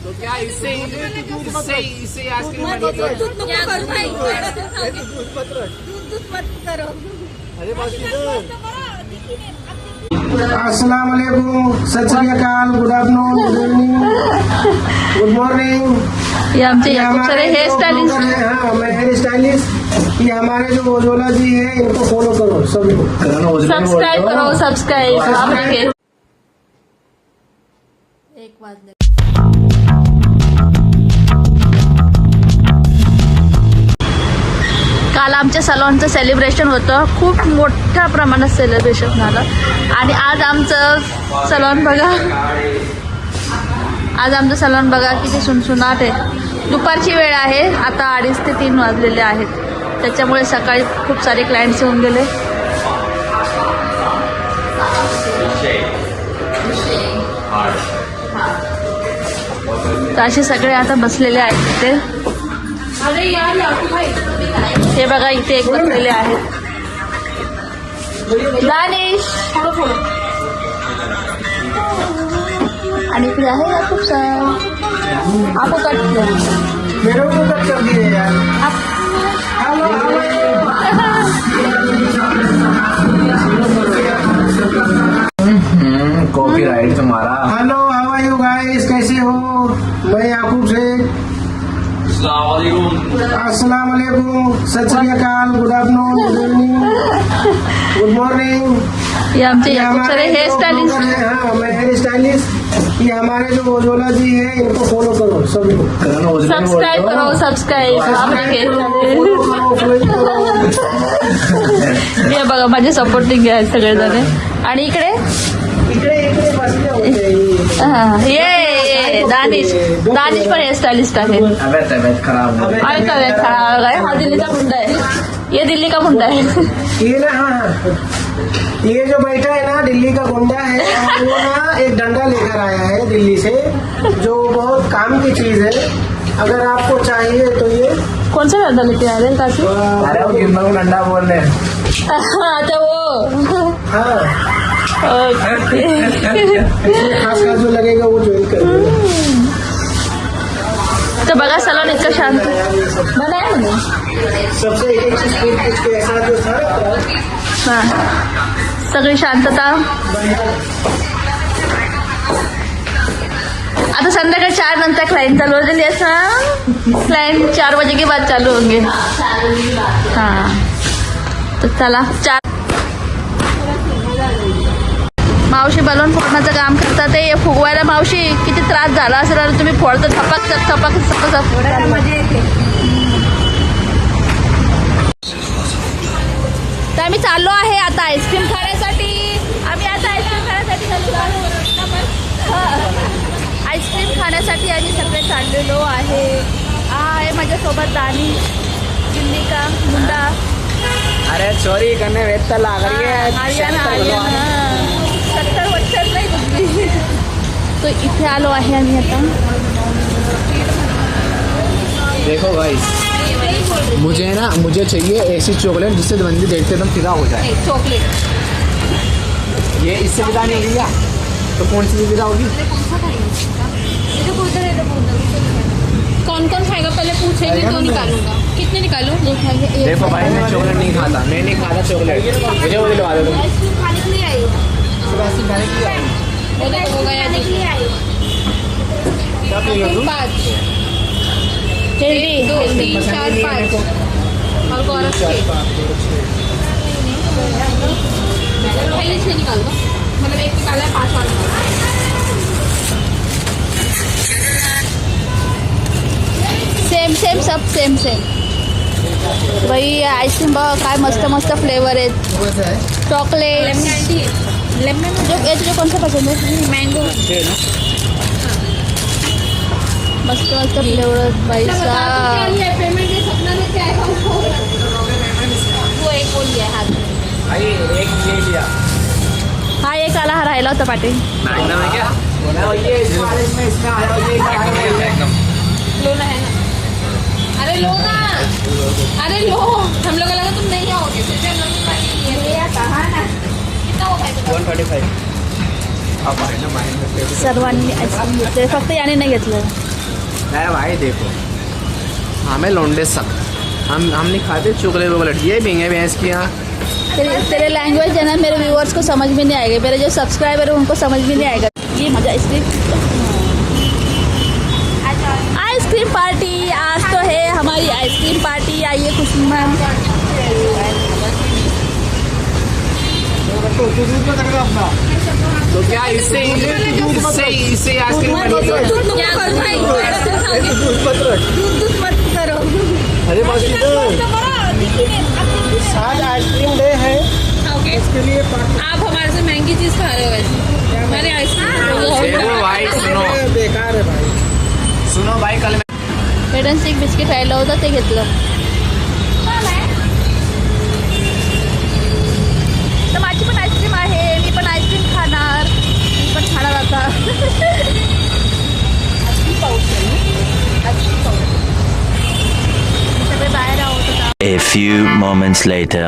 तो क्या इससे आइसक्रीम अस्सलाम वालेकुम, सत श्री अकाल, good afternoon, good evening, good morning. ये आमचे खूप सारे हेयर स्टाइलिस्ट। हाँ, मैं हेयर स्टाइलिस्ट। ये हमारे जो उज्ज्वला जी है, इनको फॉलो करो सभी को। सब्सक्राइब करो, सब्सक्राइब। एक वाजले। काल आमच्या सलॉनचं सेलिब्रेशन होतं, खूप मोठ्या प्रमाणात सेलिब्रेशन झालं आणि आज आमचं सलॉन बघा किती सुनसुनाट आहे। दुपारची वेळ आहे, आता 2:30 ते 3 वाजलेले आहेत, त्याच्यामुळे सकाळी खूप सारे क्लायंट्स येऊन गेले। तर असे सगळे आता बसलेले आहेत तिथे। हे बघा इथे एक बसलेले आहेत, दानिश आणि इकडे आहे खूप सारं। आपको कट मेरे को कट कर दिए यार। कॉपीराइट तुम्हारा। Hello, how are you guys, कैसे हो? मैं याकूब शेख। अस्सलाम वालेकुम, सत श्री अकाल, good afternoon, good evening, good morning. ये आमचे खूप सारे हेयर स्टाइलिस्ट। हाँ, मैं हेयर स्टाइलिस्ट। ये हमारे जो उज्ज्वला जी है, इनको फॉलो करो सभी को। सब्सक्राइब करो, सब्सक्राइब। हे बघा माझे सपोर्टिंग आहेत सगळेजण। आणि इकडे ये दानिश पण हेयर स्टाइलिस्ट आहे। तबियत खराब है। आणि तबियत खराब आहे, हा दिल्लीचा मुंडा आहे, ये दिल्ली का मुंडा है। ये ना, हाँ, ये जो बैठा है ना, दिल्ली का गुंडा है। और वो ना एक डंडा लेकर आया है दिल्ली से, जो बहुत काम की चीज है। अगर आपको चाहिए तो ये कौन सा डंडा लेके आ रहे हैं काशी? अरे वो गिम्बल को डंडा बोल रहे हैं। अच्छा वो हाँ, ओके। खास जो लगेगा वो ज्वाइन कर। तर बघा सलॉन इतकं शांत बनाया म्हणे। सबसे एक चीज कुछ के ऐसा जो था, हा, सगळी शांतता। आता संध्याकाळी 4 नंतर क्लाइंट चालू होतील। ऐसा क्लाइंट 4 बजे के बाद चालू होंगे। हाँ, तर चला 4। मावशी बलून फोडण्याचं काम करतात, ते फुगवायला मावशी किती त्रास झाला असेल, आणि तुम्ही फोडता थपक तर आम्ही चाललो आहे आता आईस्क्रीम खाण्यासाठी। आईस्क्रीम खाण्यासाठी आम्ही सगळे चाललेलो आहे। आहे माझ्यासोबत दानी, दिल्ली का मुंडा। अरे चोरी करने वेट लग रही है। 70 वर्ष नाही कुठली। तो इथे आलो आहे आम्ही आता। देखो गाइस, मुझे चाहिए ऐसी चॉकलेट जिससे बंदी देखते एकदम फिदा हो जाए। चॉकलेट ये इससे फिदा नहीं होगी क्या? तो कौन सी फिदा होगी? कौन कौन खाएगा पहले पूछेंगे तो निकालूंगा। कितने निकालूं? देखो भाई, मैं चॉकलेट नहीं खाता, मैं नहीं खाता चॉकलेट। मुझे वो दिलवा दो तुम। आइसक्रीम खाने के लिए आई हो? हो गया देखिए आई। 5 1 2 3 4 5 और गौरव के पहले से निकाल दो, मतलब एक निकाला है 5 और सेम सब सेम भाई। आईस्क्रीम बघा काय मस्त मस्त फ्लेवर आहेत। चॉकलेट लेमन जो तुझे कौन सा पसंद है? मैंगो। मस्त मस्त फ्लेवर भाई साहब। पेमेंट सपना में क्या है वो एक बोल दिया हाथ में। भाई एक ले लिया। हा एक आला, हा राहिला होता पाटील। मैग्नम है क्या? ये कॉलेज में इसका आया, ये मैग्नम लोना है ना? अरे लो ना, अरे लो। हम लोग लगा तुम नहीं आओगे। कितना हो पाएगा? 135। सर्वांनी आईस्क्रीम घेतले, फक्त याने नाही घेतलं। अरे भाई देखो, हमें लौंडे सब हम नहीं खाते चॉकलेट वॉकलेट, ये भी है भैंस की यहाँ। तेरे लैंग्वेज है ना मेरे व्यूअर्स को समझ में नहीं आएगा, मेरे जो सब्सक्राइबर है उनको समझ में नहीं आएगा। ये मजा आइसक्रीम पार्टी, आज तो है हमारी आइसक्रीम पार्टी। आइए खुशबू मैम। तो क्या इससे आइसक्रीम दूध मत करो। अरे आज आइसक्रीम डे है, इसके लिए आप हमारे से महंगी चीज खा रहे हो वैसे। मैंने आइसक्रीम भाई सुनो, बेकार है भाई। सुनो भाई, कल हेड अँड स्टिक बिस्किट राहिलं होतं ते घेतलं। तर माझी पण आईस्क्रीम आहे, मी पण आईस्क्रीम खाणार, मी पण खाणार आता। सगळे बाहेर आहोत आता। A few moments later.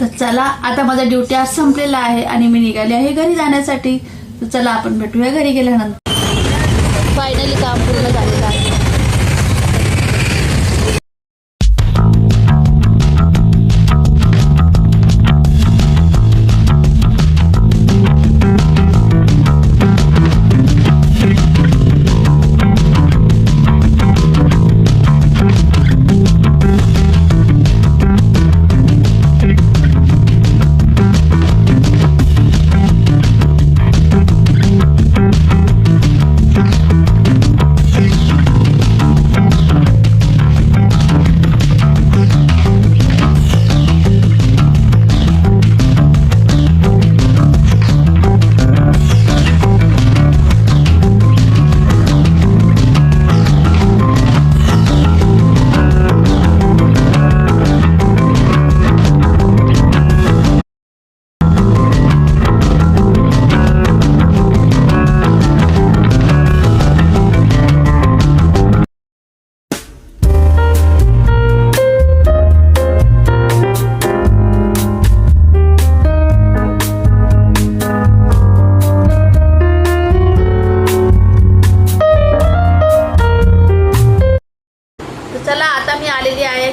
तर चला आता माझा ड्युटी आज संपलेला आहे आणि मी निघाले आहे घरी जाण्यासाठी। तर चला आपण भेटूया घरी गेल्यानंतर। फायनली काम पूर्ण झालेलं आहे।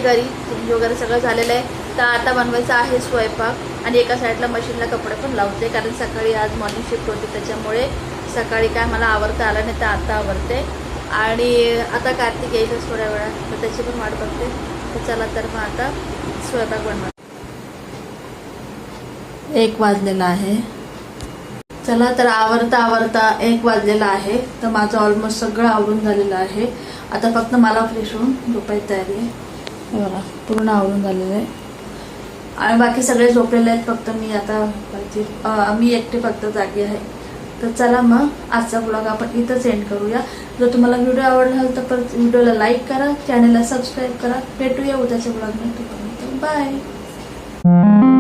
घरी चेंज वगैरे सगळं झालेलं आहे। तर आता बनवायचं आहे स्वयंपाक आणि एका साईडला मशीनला कपडे पण लावते, कारण सकाळी आज मॉर्निंग शिफ्ट होती त्याच्यामुळे सकाळी काय मला आवरता आलं नाही, तर आता आवरते। आणि आता कार्तिक येईलच थोड्या वेळात, तर त्याची पण वाट बघते। तर चला तर मग आता स्वयंपाक बनवा। 1 वाजलेला आहे। चला तर आवरता 1 वाजलेला आहे। तर माझं ऑलमोस्ट सगळं आवरून झालेलं आहे। आता फक्त मला फ्रेश होऊन झोपायची तयारी आहे। हे बघा पूर्ण आवरून झालेलं आहे आणि बाकी सगळे झोपलेले आहेत, फक्त मी आता मी एकटे फक्त जागी आहे। तर चला मग आजचा ब्लॉग आपण इथंच एंड करूया। जर तुम्हाला व्हिडिओ आवडला असेल तर व्हिडिओला लाईक करा, चॅनलला सबस्क्राईब करा। भेटूया उद्याच्या ब्लॉगमध्ये, तोपर्यंत बाय।